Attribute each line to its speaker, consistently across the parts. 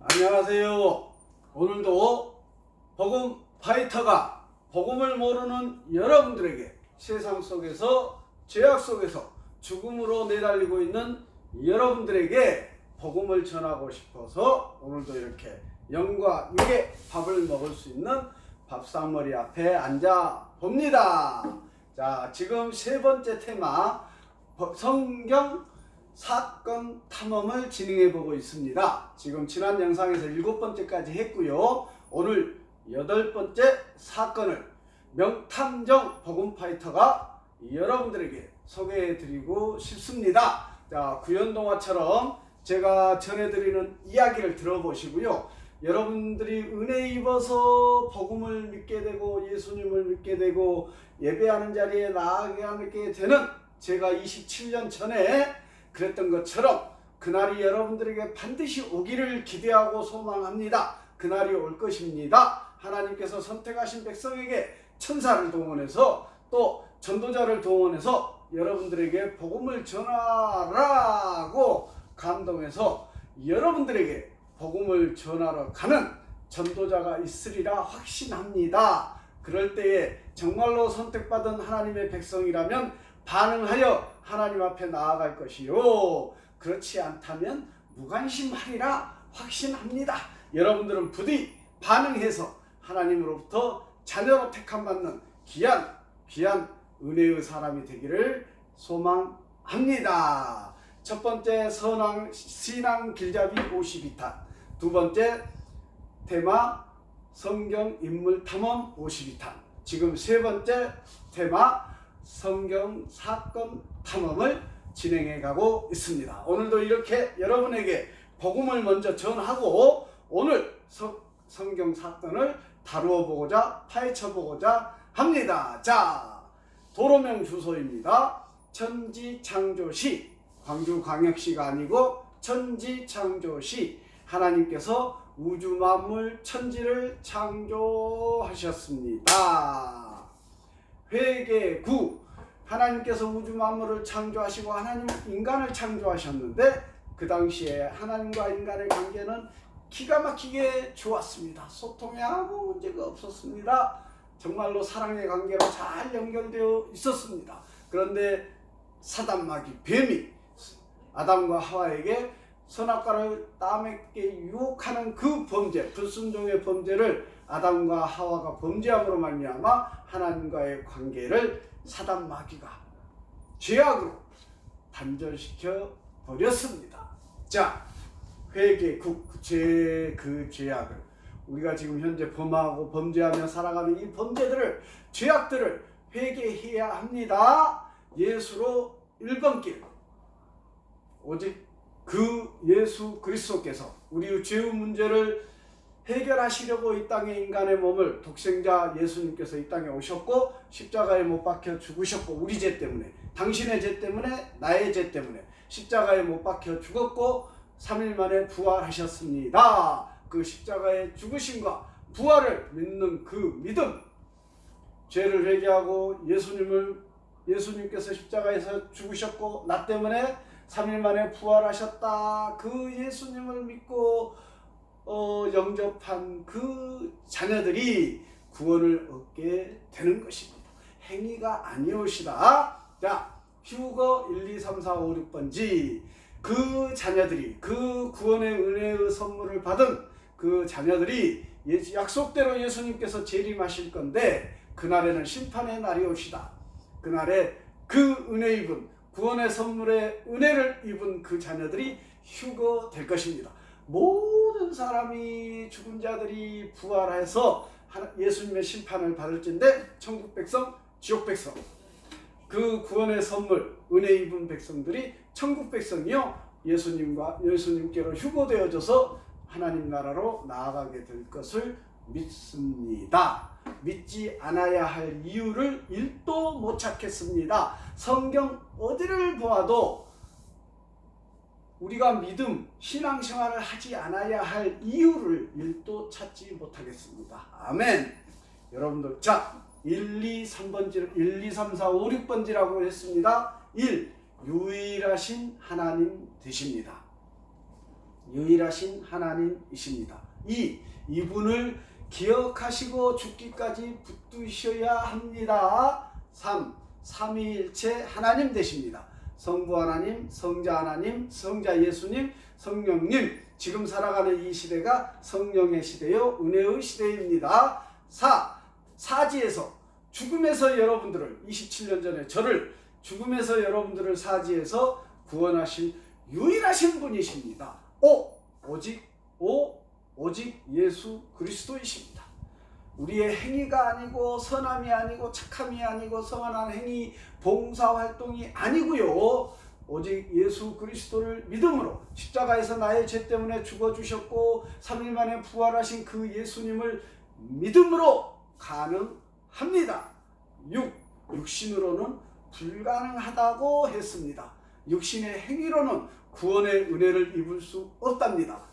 Speaker 1: 안녕하세요. 오늘도 복음 파이터가 복음을 모르는 여러분들에게 세상 속에서 죄악 속에서 죽음으로 내달리고 있는 여러분들에게 복음을 전하고 싶어서 오늘도 이렇게 영과 육의 밥을 먹을 수 있는 밥상머리 앞에 앉아 봅니다. 자, 지금 세 번째 테마 성경 사건 탐험을 진행해 보고 있습니다. 지금 지난 영상에서 7번째까지 했고요. 오늘 8번째 사건을 명탐정 복음 파이터가 여러분들에게 소개해 드리고 싶습니다. 자, 구연동화처럼 제가 전해드리는 이야기를 들어보시고요. 여러분들이 은혜 입어서 복음을 믿게 되고 예수님을 믿게 되고 예배하는 자리에 나아가게 되는 제가 27년 전에 그랬던 것처럼 그날이 여러분들에게 반드시 오기를 기대하고 소망합니다. 그날이 올 것입니다. 하나님께서 선택하신 백성에게 천사를 동원해서 또 전도자를 동원해서 여러분들에게 복음을 전하라고 감동해서 여러분들에게 복음을 전하러 가는 전도자가 있으리라 확신합니다. 그럴 때에 정말로 선택받은 하나님의 백성이라면 반응하여 하나님 앞에 나아갈 것이요, 그렇지 않다면 무관심하리라 확신합니다. 여러분들은 부디 반응해서 하나님으로부터 자녀로 택함받는 귀한 은혜의 사람이 되기를 소망합니다. 첫 번째 신앙 길잡이 52탄, 두 번째 테마 성경 인물 탐험 52탄, 지금 세 번째 테마 성경 사건 탐험을 진행해 가고 있습니다. 오늘도 이렇게 여러분에게 복음을 먼저 전하고 오늘 성경 사건을 다루어 보고자 파헤쳐 보고자 합니다. 자, 도로명 주소입니다. 천지창조시, 광주광역시가 아니고 천지창조시, 하나님께서 우주 만물 천지를 창조하셨습니다. 회계구, 하나님께서 우주 만물을 창조하시고 하나님은 인간을 창조하셨는데 그 당시에 하나님과 인간의 관계는 기가 막히게 좋았습니다. 소통에 아무 문제가 없었습니다. 정말로 사랑의 관계로 잘 연결되어 있었습니다. 그런데 사단마귀 뱀이 아담과 하와에게 선악과를 따먹게 유혹하는 그 범죄, 불순종의 범죄를 아담과 하와가 범죄함으로 말미암아 하나님과의 관계를 사단마귀가 죄악으로 단절시켜 버렸습니다. 자, 회개국 그 죄악을 우리가 지금 현재 범하고 범죄하며 살아가는 이 범죄들을, 죄악들을 회개해야 합니다. 예수로 1번 길, 오직 그 예수 그리스도께서 우리의 죄의 문제를 해결하시려고 이 땅에 인간의 몸을 독생자 예수님께서 이 땅에 오셨고 십자가에 못 박혀 죽으셨고, 우리 죄 때문에, 당신의 죄 때문에, 나의 죄 때문에 십자가에 못 박혀 죽었고 3일 만에 부활하셨습니다. 그 십자가의 죽으심과 부활을 믿는 그 믿음, 죄를 회개하고 예수님께서 십자가에서 죽으셨고 나 때문에 3일 만에 부활하셨다, 그 예수님을 믿고 영접한 그 자녀들이 구원을 얻게 되는 것입니다. 행위가 아니오시다. 자, 휴거 1, 2, 3, 4, 5, 6번지 그 자녀들이, 그 구원의 은혜의 선물을 받은 그 자녀들이 약속대로 예수님께서 재림하실 건데 그날에는 심판의 날이 오시다. 그날에 그 은혜 입은, 구원의 선물의 은혜를 입은 그 자녀들이 휴거될 것입니다. 모든 사람이, 죽은 자들이 부활해서 예수님의 심판을 받을진데 천국 백성, 지옥 백성, 그 구원의 선물, 은혜 입은 백성들이 천국 백성이요 예수님께로 휴거되어져서 하나님 나라로 나아가게 될 것을 믿습니다. 믿지 않아야 할 이유를 1도 못 찾겠습니다. 성경 어디를 보아도 우리가 믿음, 신앙생활을 하지 않아야 할 이유를 1도 찾지 못하겠습니다. 아멘. 여러분들, 자, 1, 2, 3, 4, 5, 6번지라고 했습니다. 1. 유일하신 하나님 되십니다. 유일하신 하나님이십니다. 이분을 기억하시고 죽기까지 붙드셔야 합니다. 3. 삼위일체 하나님 되십니다. 성부 하나님, 성자 하나님, 성자 예수님, 성령님. 지금 살아가는 이 시대가 성령의 시대요, 은혜의 시대입니다. 4. 사지에서, 죽음에서 여러분들을, 27년 전에 저를 죽음에서 여러분들을 사지에서 구원하신 유일하신 분이십니다. 5. 오직 예수 그리스도이십니다. 우리의 행위가 아니고 선함이 아니고 착함이 아니고 성안한 행위, 봉사활동이 아니고요. 오직 예수 그리스도를 믿음으로 십자가에서 나의 죄 때문에 죽어주셨고 3일 만에 부활하신 그 예수님을 믿음으로 가능합니다. 6. 육신으로는 불가능하다고 했습니다. 육신의 행위로는 구원의 은혜를 입을 수 없답니다.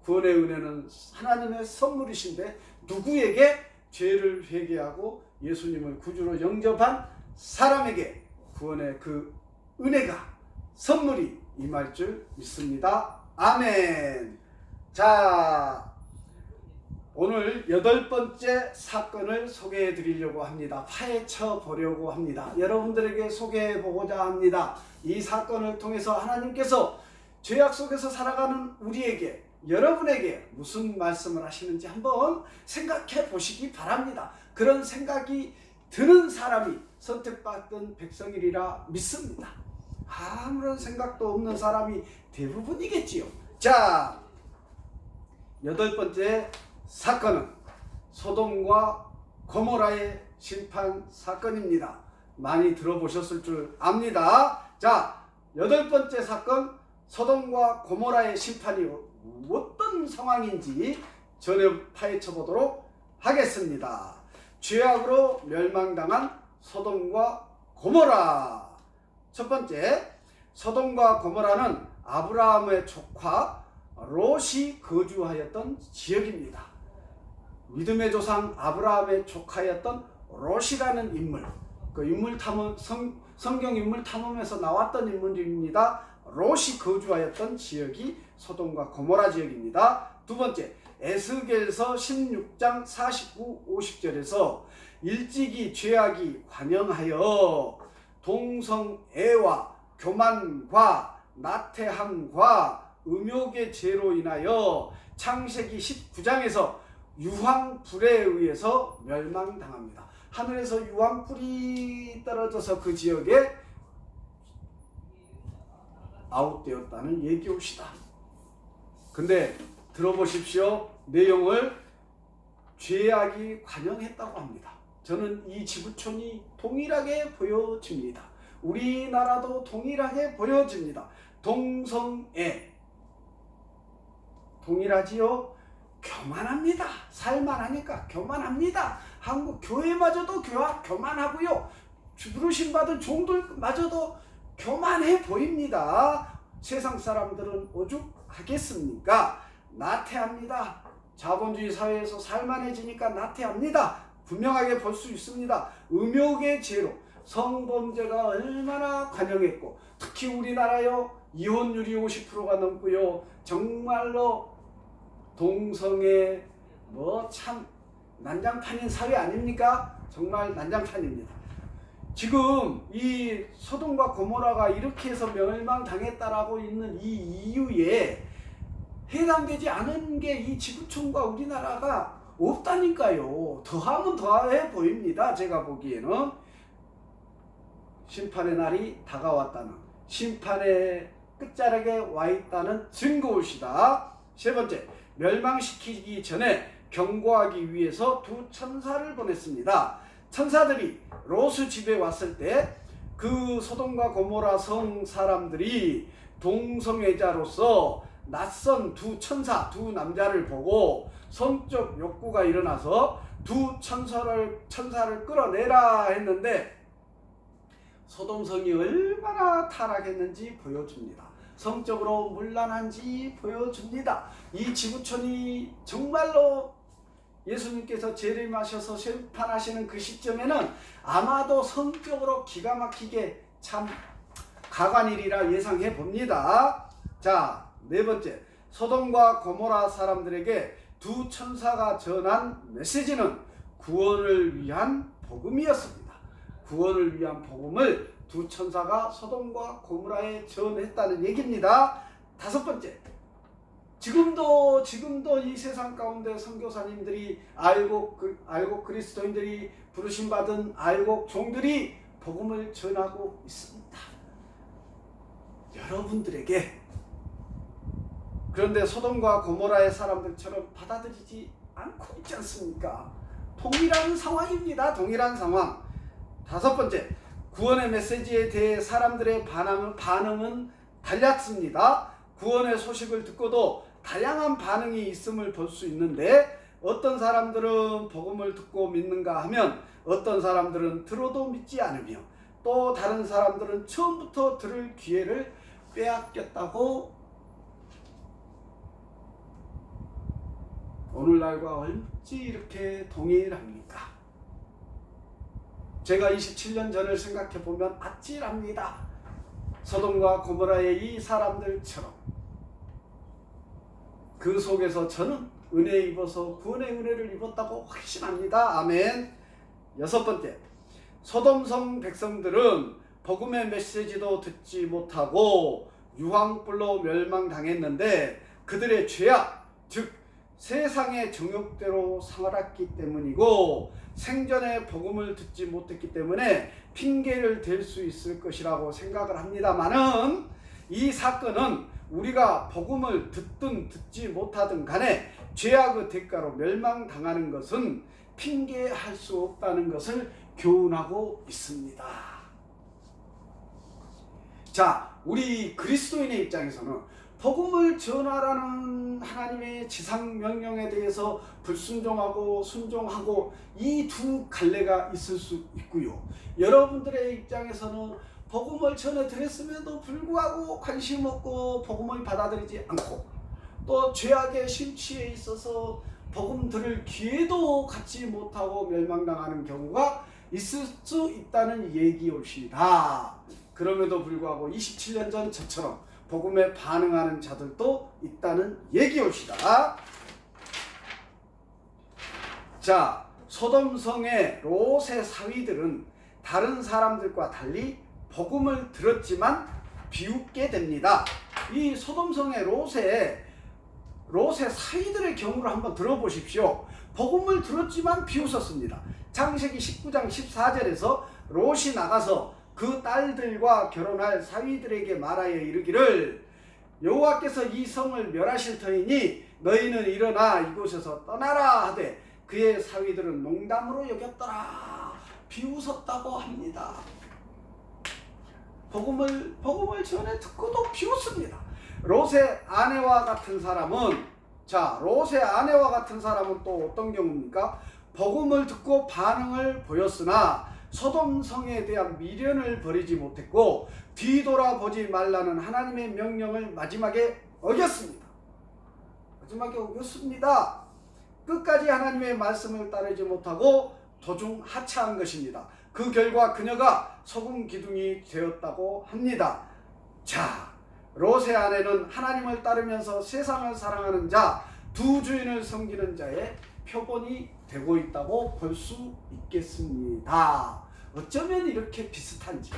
Speaker 1: 구원의 은혜는 하나님의 선물이신데 누구에게? 죄를 회개하고 예수님을 구주로 영접한 사람에게 구원의 그 은혜가, 선물이 임할 줄 믿습니다. 아멘. 자, 오늘 8번째 사건을 소개해 드리려고 합니다. 파헤쳐 보려고 합니다. 여러분들에게 소개해 보고자 합니다. 이 사건을 통해서 하나님께서 죄악 속에서 살아가는 우리에게, 여러분에게 무슨 말씀을 하시는지 한번 생각해 보시기 바랍니다. 그런 생각이 드는 사람이 선택받은 백성이리라 믿습니다. 아무런 생각도 없는 사람이 대부분이겠지요. 자, 8번째 사건은 소돔과 고모라의 심판 사건입니다. 많이 들어보셨을 줄 압니다. 자, 8번째 사건, 소돔과 고모라의 심판이 어떤 상황인지 전해 파헤쳐 보도록 하겠습니다. 죄악으로 멸망당한 소돔과 고모라. 첫 번째, 소돔과 고모라는 아브라함의 조카 롯이 거주하였던 지역입니다. 믿음의 조상 아브라함의 조카였던 롯이라는 인물, 그 인물 탐험, 성경 인물 탐험에서 나왔던 인물입니다. 롯이 거주하였던 지역이 소돔과 고모라 지역입니다. 두 번째, 에스겔서 16장 49, 50절에서 일찍이 죄악이 관영하여 동성애와 교만과 나태함과 음욕의 죄로 인하여 창세기 19장에서 유황불에 의해서 멸망당합니다. 하늘에서 유황불이 떨어져서 그 지역에 아웃되었다는 얘기옵시다. 근데 들어보십시오. 내용을 죄악이 관영했다고 합니다. 저는 이 지구촌이 동일하게 보여집니다. 우리나라도 동일하게 보여집니다. 동성애 동일하지요? 교만합니다. 살만하니까 교만합니다. 한국 교회마저도 교만하고요. 부르심 받은 종들마저도 교만해 보입니다. 세상 사람들은 오죽하겠습니까? 나태합니다. 자본주의 사회에서 살만해지니까 나태합니다. 분명하게 볼 수 있습니다. 음욕의 죄로 성범죄가 얼마나 관영했고, 특히 우리나라요, 이혼율이 50%가 넘고요. 정말로 동성애 참 난장판인 사회 아닙니까? 정말 난장판입니다. 지금 이 소돔과 고모라가 이렇게 해서 멸망당했다라고 있는 이 이유에 해당되지 않은 게 이 지구촌과 우리나라가 없다니까요. 더하면 더해 보입니다. 제가 보기에는 심판의 날이 다가왔다는, 심판의 끝자락에 와 있다는 증거입니다. 세 번째, 멸망시키기 전에 경고하기 위해서 두 천사를 보냈습니다. 천사들이 롯의 집에 왔을 때 그 소돔과 고모라 성 사람들이 동성애자로서 낯선 두 천사, 두 남자를 보고 성적 욕구가 일어나서 두 천사를 끌어내라 했는데 소돔성이 얼마나 타락했는지 보여줍니다. 성적으로 문란한지 보여줍니다. 이 지구촌이 정말로 예수님께서 재림하셔서 심판하시는 그 시점에는 아마도 성적으로 기가 막히게 참 가관일이라 예상해 봅니다. 자, 네 번째, 소돔과 고모라 사람들에게 두 천사가 전한 메시지는 구원을 위한 복음이었습니다. 구원을 위한 복음을 두 천사가 소돔과 고모라에 전했다는 얘기입니다. 다섯 번째, 지금도 이 세상 가운데 선교사님들이 알고 그리스도인들이 부르심 받은 알곡 종들이 복음을 전하고 있습니다. 여러분들에게. 그런데 소돔과 고모라의 사람들처럼 받아들이지 않고 있지 않습니까? 동일한 상황입니다. 동일한 상황. 다섯 번째, 구원의 메시지에 대해 사람들의 반응은 달랐습니다. 구원의 소식을 듣고도 다양한 반응이 있음을 볼 수 있는데, 어떤 사람들은 복음을 듣고 믿는가 하면 어떤 사람들은 들어도 믿지 않으며, 또 다른 사람들은 처음부터 들을 기회를 빼앗겼다고 오늘날과 어찌 이렇게 동일합니까? 제가 27년 전을 생각해 보면 아찔합니다. 소돔과 고모라의 이 사람들처럼 그 속에서 저는 은혜 입어서 구원의 은혜를 입었다고 확신합니다. 아멘. 여섯 번째, 소돔성 백성들은 복음의 메시지도 듣지 못하고 유황불로 멸망당했는데 그들의 죄악, 즉 세상의 정욕대로 살았기 때문이고 생전에 복음을 듣지 못했기 때문에 핑계를 댈 수 있을 것이라고 생각을 합니다만은, 이 사건은 우리가 복음을 듣든 듣지 못하든 간에 죄악의 대가로 멸망당하는 것은 핑계할 수 없다는 것을 교훈하고 있습니다. 자, 우리 그리스도인의 입장에서는 복음을 전하라는 하나님의 지상 명령에 대해서 불순종하고 순종하고 이 두 갈래가 있을 수 있고요. 여러분들의 입장에서는 복음을 전해드렸음에도 불구하고 관심 없고 복음을 받아들이지 않고, 또 죄악의 심취에 있어서 복음 들을 기회도 갖지 못하고 멸망당하는 경우가 있을 수 있다는 얘기옵니다. 그럼에도 불구하고 27년 전 저처럼 복음에 반응하는 자들도 있다는 얘기옵니다. 자, 소돔성의 롯의 사위들은 다른 사람들과 달리 복음을 들었지만 비웃게 됩니다. 이 소돔성의 롯의 사위들의 경우를 한번 들어보십시오. 복음을 들었지만 비웃었습니다. 창세기 19장 14절에서 롯이 나가서 그 딸들과 결혼할 사위들에게 말하여 이르기를, 여호와께서 이 성을 멸하실 터이니 너희는 일어나 이곳에서 떠나라 하되 그의 사위들은 농담으로 여겼더라. 비웃었다고 합니다. 복음을 전해 듣고도 비웃습니다. 롯의 아내와 같은 사람은 또 어떤 경우입니까? 복음을 듣고 반응을 보였으나 소돔성에 대한 미련을 버리지 못했고 뒤돌아보지 말라는 하나님의 명령을 마지막에 어겼습니다. 끝까지 하나님의 말씀을 따르지 못하고 도중 하차한 것입니다. 그 결과 그녀가 소금 기둥이 되었다고 합니다. 자, 롯의 아내는 하나님을 따르면서 세상을 사랑하는 자, 두 주인을 섬기는 자의 표본이 되고 있다고 볼 수 있겠습니다. 어쩌면 이렇게 비슷한지.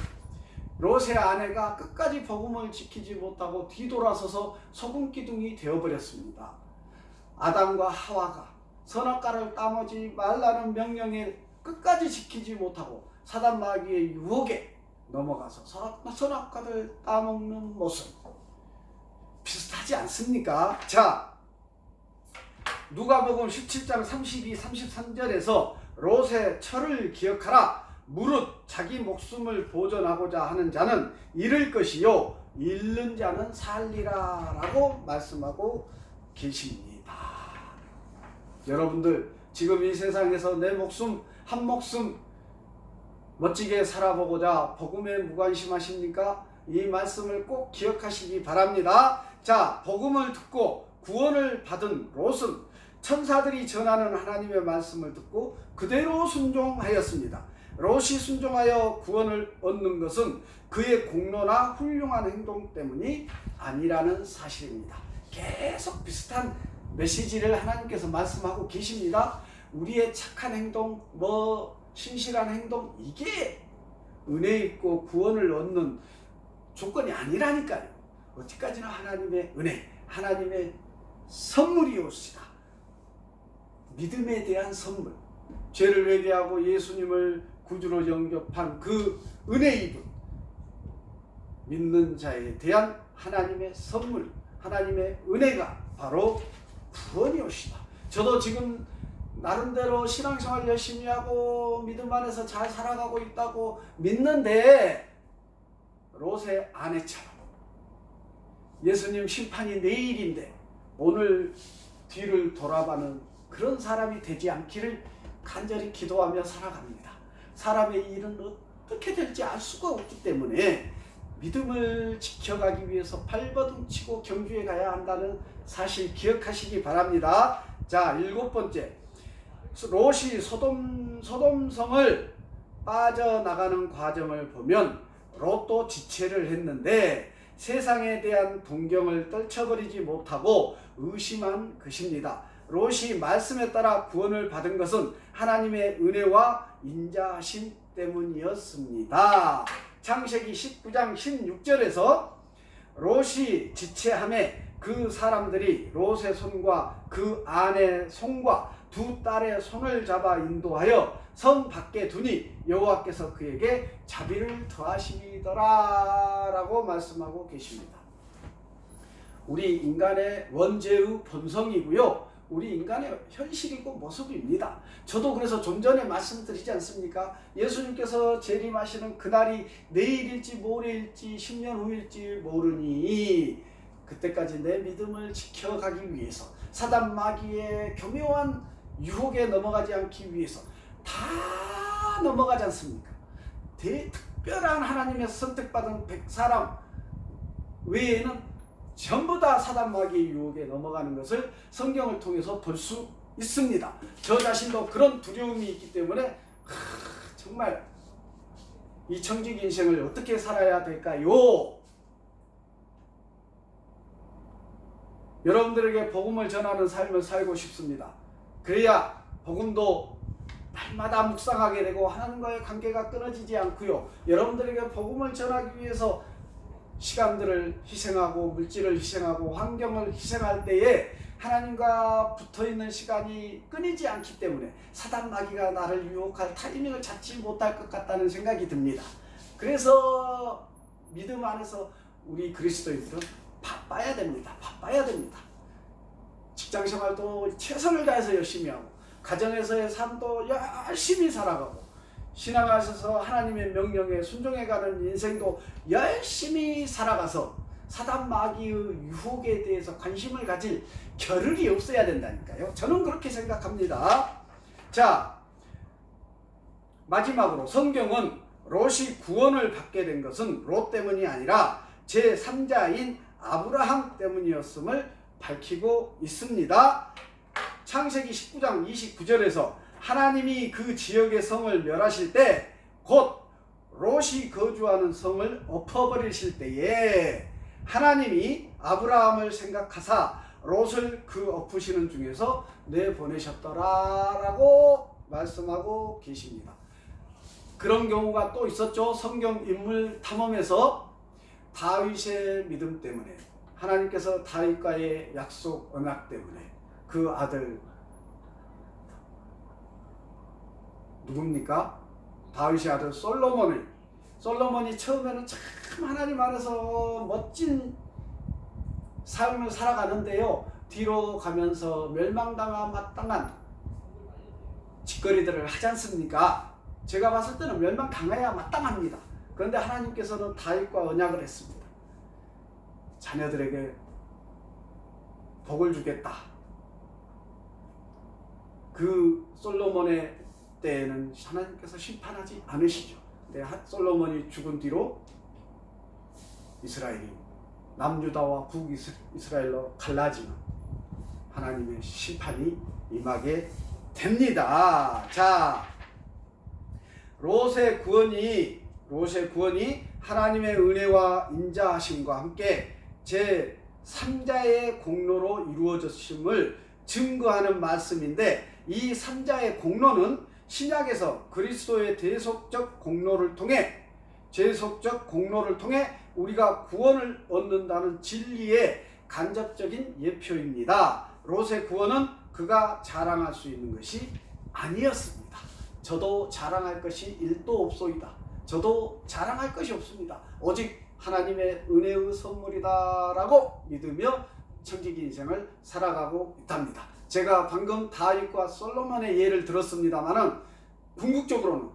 Speaker 1: 롯의 아내가 끝까지 복음을 지키지 못하고 뒤돌아서서 소금 기둥이 되어버렸습니다. 아담과 하와가 선악과를 따먹지 말라는 명령에 끝까지 지키지 못하고 사단 마귀의 유혹에 넘어가서 선악과를 따먹는 모습, 비슷하지 않습니까? 자, 누가복음 17장 32, 33절에서 롯의 철을 기억하라. 무릇 자기 목숨을 보존하고자 하는 자는 잃을 것이요 잃는 자는 살리라 라고 말씀하고 계십니다. 여러분들, 지금 이 세상에서 내 목숨 한 목숨 멋지게 살아보고자 복음에 무관심하십니까? 이 말씀을 꼭 기억하시기 바랍니다. 자, 복음을 듣고 구원을 받은 롯은 천사들이 전하는 하나님의 말씀을 듣고 그대로 순종하였습니다. 롯이 순종하여 구원을 얻는 것은 그의 공로나 훌륭한 행동 때문이 아니라는 사실입니다. 계속 비슷한 메시지를 하나님께서 말씀하고 계십니다. 우리의 착한 행동, 신실한 행동, 이게 은혜 있고 구원을 얻는 조건이 아니라니까요. 어디까지나 하나님의 은혜, 하나님의 선물이옵시다. 믿음에 대한 선물, 죄를 회개하고 예수님을 구주로 영접한 그 은혜 입은 믿는 자에 대한 하나님의 선물, 하나님의 은혜가 바로 구원이옵시다. 저도 지금 나름대로 신앙생활 열심히 하고 믿음 안에서 잘 살아가고 있다고 믿는데, 롯의 아내처럼 예수님 심판이 내일인데 오늘 뒤를 돌아보는 그런 사람이 되지 않기를 간절히 기도하며 살아갑니다. 사람의 일은 어떻게 될지 알 수가 없기 때문에 믿음을 지켜가기 위해서 발버둥 치고 경주에 가야 한다는 사실 기억하시기 바랍니다. 자, 7번째, 롯이 소돔성을 빠져나가는 과정을 보면 롯도 지체를 했는데 세상에 대한 동경을 떨쳐버리지 못하고 의심한 것입니다. 롯이 말씀에 따라 구원을 받은 것은 하나님의 은혜와 인자하심 때문이었습니다. 창세기 19장 16절에서 롯이 지체함에 그 사람들이 롯의 손과 그 아내 손과 두 딸의 손을 잡아 인도하여 성 밖에 두니 여호와께서 그에게 자비를 더하시더라 라고 말씀하고 계십니다. 우리 인간의 원죄의 본성이고요, 우리 인간의 현실이고 모습입니다. 저도 그래서 좀 전에 말씀드리지 않습니까? 예수님께서 재림하시는 그날이 내일일지 모레일지 10년 후일지 모르니 그때까지 내 믿음을 지켜가기 위해서, 사단 마귀의 교묘한 유혹에 넘어가지 않기 위해서, 다 넘어가지 않습니까? 특별한 하나님의 선택받은 100사람 외에는 전부 다 사단 마귀의 유혹에 넘어가는 것을 성경을 통해서 볼 수 있습니다. 저 자신도 그런 두려움이 있기 때문에 정말 이 청직 인생을 어떻게 살아야 될까요? 여러분들에게 복음을 전하는 삶을 살고 싶습니다. 그래야 복음도 날마다 묵상하게 되고 하나님과의 관계가 끊어지지 않고요, 여러분들에게 복음을 전하기 위해서 시간들을 희생하고 물질을 희생하고 환경을 희생할 때에 하나님과 붙어있는 시간이 끊이지 않기 때문에 사단 마귀가 나를 유혹할 타이밍을 잡지 못할 것 같다는 생각이 듭니다. 그래서 믿음 안에서 우리 그리스도인들은 바빠야 됩니다. 바빠야 됩니다. 직장생활도 최선을 다해서 열심히 하고, 가정에서의 삶도 열심히 살아가고, 신앙하셔서 하나님의 명령에 순종해가는 인생도 열심히 살아가서 사단 마귀의 유혹에 대해서 관심을 가질 겨를이 없어야 된다니까요. 저는 그렇게 생각합니다. 자, 마지막으로 성경은 롯이 구원을 받게 된 것은 롯 때문이 아니라 제3자인 아브라함 때문이었음을 밝히고 있습니다. 창세기 19장 29절에서 하나님이 그 지역의 성을 멸하실 때 곧 롯이 거주하는 성을 엎어버리실 때에 하나님이 아브라함을 생각하사 롯을 그 엎으시는 중에서 내보내셨더라 라고 말씀하고 계십니다. 그런 경우가 또 있었죠. 성경 인물 탐험에서 다윗의 믿음 때문에, 하나님께서 다윗과의 약속 언약 때문에 그 아들 누굽니까? 다윗의 아들 솔로몬이 처음에는 참 하나님 안에서 멋진 삶을 살아가는데요, 뒤로 가면서 멸망당한 마땅한 짓거리들을 하지 않습니까? 제가 봤을 때는 멸망당해야 마땅합니다. 그런데 하나님께서는 다윗과 언약을 했습니다. 자녀들에게 복을 주겠다. 그 솔로몬의 때에는 하나님께서 심판하지 않으시죠. 근데 솔로몬이 죽은 뒤로 이스라엘이 남유다와 북이스라엘로 갈라지는 하나님의 심판이 임하게 됩니다. 자, 롯의 구원이 하나님의 은혜와 인자하심과 함께 제 삼자의 공로로 이루어졌음을 증거하는 말씀인데, 이 삼자의 공로는 신약에서 그리스도의 대속적 공로를 통해 우리가 구원을 얻는다는 진리의 간접적인 예표입니다. 롯의 구원은 그가 자랑할 수 있는 것이 아니었습니다. 저도 자랑할 것이 1도 없소이다. 저도 자랑할 것이 없습니다. 오직 하나님의 은혜의 선물이다라고 믿으며 청지기 인생을 살아가고 있답니다. 제가 방금 다윗과 솔로몬의 예를 들었습니다마는 궁극적으로는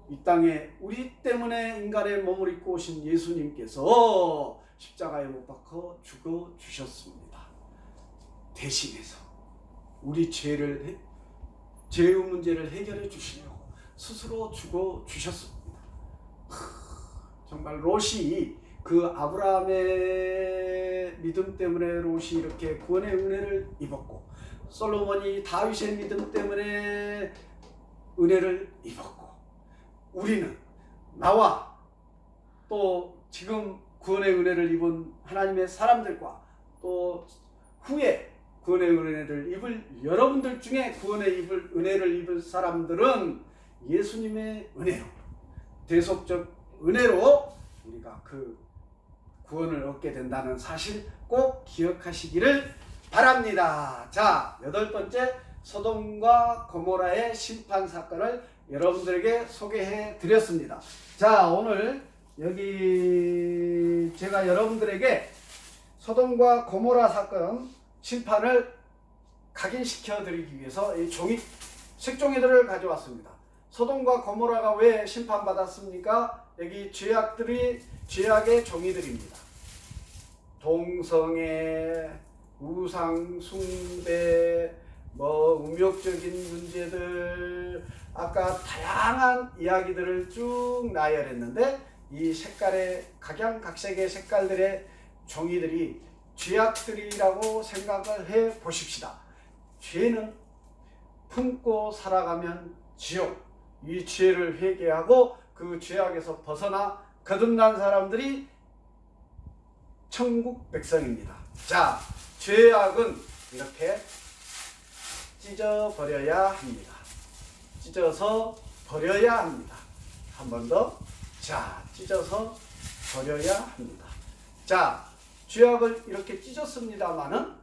Speaker 1: 이 땅에 우리 때문에 인간의 몸을 입고 오신 예수님께서 십자가에 못 박혀 죽어 주셨습니다. 대신해서 우리 죄의 문제를 해결해 주시려고 스스로 죽어 주셨습니다. 정말 롯이 그 아브라함의 믿음 때문에 롯이 이렇게 구원의 은혜를 입었고, 솔로몬이 다윗의 믿음 때문에 은혜를 입었고, 우리는 나와 또 지금 구원의 은혜를 입은 하나님의 사람들과 또 후에 구원의 은혜를 입을 여러분들 중에 구원의 은혜를 입을 사람들은 예수님의 은혜로, 대속적 은혜로 우리가 그 구원을 얻게 된다는 사실 꼭 기억하시기를 바랍니다. 자, 8번째 소돔과 고모라의 심판 사건을 여러분들에게 소개해 드렸습니다. 자, 오늘 여기 제가 여러분들에게 소돔과 고모라 사건 심판을 각인시켜 드리기 위해서 이 색종이들을 가져왔습니다. 소돔과 고모라가 왜 심판받았습니까? 여기 죄악의 종이들입니다. 동성애, 우상숭배, 운명적인 문제들, 아까 다양한 이야기들을 쭉 나열했는데, 이 각양각색의 색깔들의 종이들이 죄악들이라고 생각을 해 보십시다. 죄는 품고 살아가면 지옥, 이 죄를 회개하고 그 죄악에서 벗어나 거듭난 사람들이 천국 백성입니다. 자, 죄악은 이렇게 찢어버려야 합니다. 찢어서 버려야 합니다. 한 번 더. 자, 찢어서 버려야 합니다. 자, 죄악을 이렇게 찢었습니다마는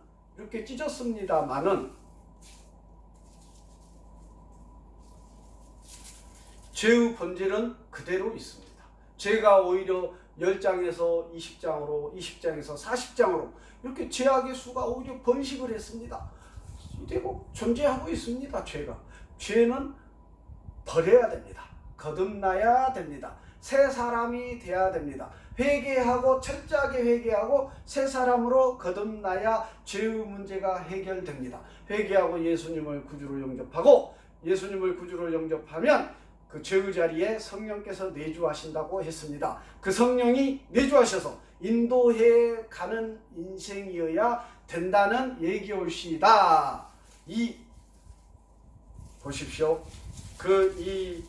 Speaker 1: 죄의 본질은 그대로 있습니다. 죄가 오히려 10장에서 20장으로, 20장에서 40장으로 이렇게 죄악의 수가 오히려 번식을 했습니다. 이대로 존재하고 있습니다. 죄는 버려야 됩니다. 거듭나야 됩니다. 새 사람이 돼야 됩니다. 철저하게 회개하고 새 사람으로 거듭나야 죄의 문제가 해결됩니다. 회개하고 예수님을 구주로 영접하고, 예수님을 구주로 영접하면 그 죄의 자리에 성령께서 내주하신다고 했습니다. 그 성령이 내주하셔서 인도해 가는 인생이어야 된다는 얘기올시다. 보십시오. 이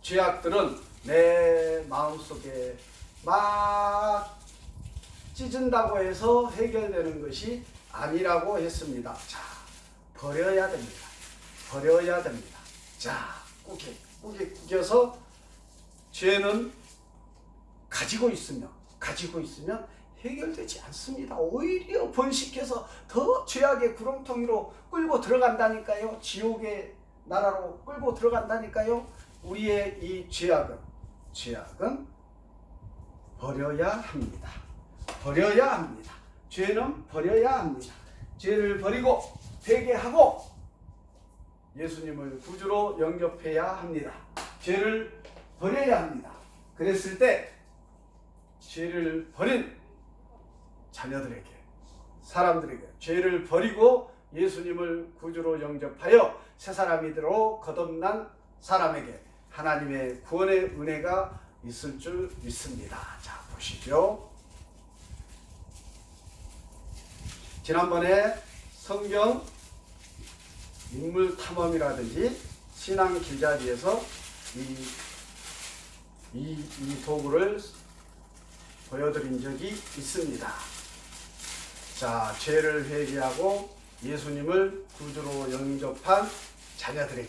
Speaker 1: 죄악들은 내 마음속에 막 찢은다고 해서 해결되는 것이 아니라고 했습니다. 자, 버려야 됩니다. 자, 꾸게 꾸겨서 죄는 가지고 있으면 해결되지 않습니다. 오히려 번식해서 더 죄악의 구렁텅이로 끌고 들어간다니까요. 지옥의 나라로 끌고 들어간다니까요. 우리의 이 죄악은 버려야 합니다. 죄는 버려야 합니다. 죄를 버리고 회개하고 예수님을 구주로 영접해야 합니다. 죄를 버려야 합니다. 그랬을 때 죄를 버린 자녀들에게, 사람들에게, 죄를 버리고 예수님을 구주로 영접하여 새 사람이 되어 거듭난 사람에게 하나님의 구원의 은혜가 있을 줄 믿습니다. 자, 보시죠. 지난번에 성경 인물 탐험이라든지 신앙 길잡이에서 이 도구를 보여드린 적이 있습니다. 자, 죄를 회개하고 예수님을 구주로 영접한 자녀들에게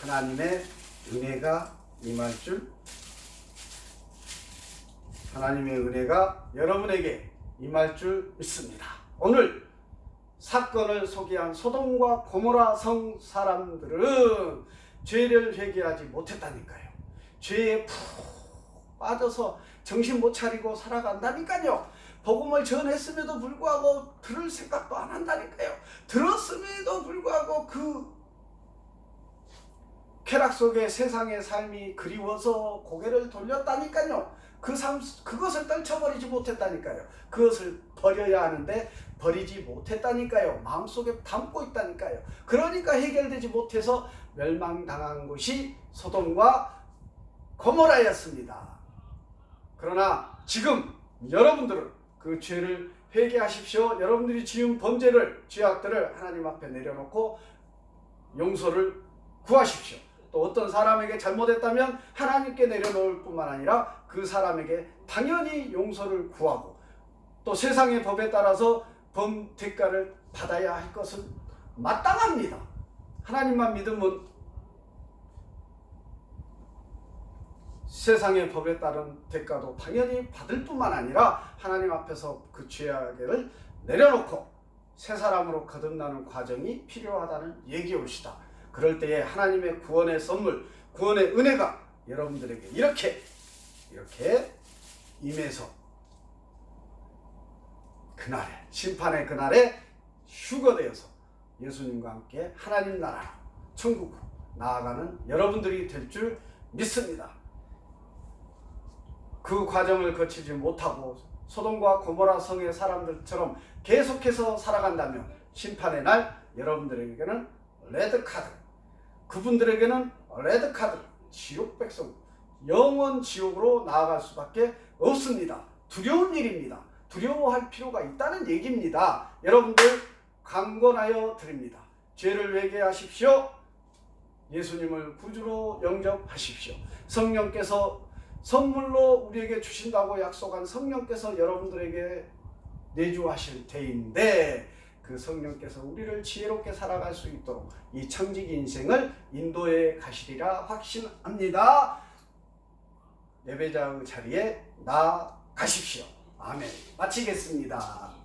Speaker 1: 하나님의 은혜가 임할 줄, 하나님의 은혜가 여러분에게 임할 줄 믿습니다. 오늘 사건을 소개한 소돔과 고모라 성 사람들은 죄를 회개하지 못했다니까요. 죄에 푹 빠져서 정신 못 차리고 살아간다니까요. 복음을 전했음에도 불구하고 들을 생각도 안 한다니까요. 들었음에도 불구하고 그 쾌락 속에 세상의 삶이 그리워서 고개를 돌렸다니까요. 그것을 떨쳐버리지 못했다니까요. 그것을 버려야 하는데 버리지 못했다니까요. 마음속에 담고 있다니까요. 그러니까 해결되지 못해서 멸망당한 곳이 소돔과 고모라였습니다. 그러나 지금 여러분들은 그 죄를 회개하십시오. 여러분들이 지은 범죄를, 죄악들을 하나님 앞에 내려놓고 용서를 구하십시오. 또 어떤 사람에게 잘못했다면 하나님께 내려놓을 뿐만 아니라 그 사람에게 당연히 용서를 구하고 또 세상의 법에 따라서 대가를 받아야 할 것은 마땅합니다. 하나님만 믿으면 세상의 법에 따른 대가도 당연히 받을 뿐만 아니라 하나님 앞에서 그 죄악을 내려놓고 새 사람으로 거듭나는 과정이 필요하다는 얘기올시다. 그럴 때에 하나님의 구원의 선물, 구원의 은혜가 여러분들에게 이렇게 임해서 그날에, 심판의 그날에 휴거되어서 예수님과 함께 하나님 나라, 천국으로 나아가는 여러분들이 될 줄 믿습니다. 그 과정을 거치지 못하고 소돔과 고모라 성의 사람들처럼 계속해서 살아간다면 심판의 날 여러분들에게는 레드카드, 그분들에게는 레드카드, 지옥 백성, 영원 지옥으로 나아갈 수밖에 없습니다. 두려운 일입니다. 두려워할 필요가 있다는 얘기입니다. 여러분들 강권하여 드립니다. 죄를 회개하십시오. 예수님을 구주로 영접하십시오. 성령께서 선물로 우리에게 주신다고 약속한 성령께서 여러분들에게 내주하실 때인데 그 성령께서 우리를 지혜롭게 살아갈 수 있도록 이 청직 인생을 인도해 가시리라 확신합니다. 예배자의 자리에 나아가십시오. 아멘. 마치겠습니다.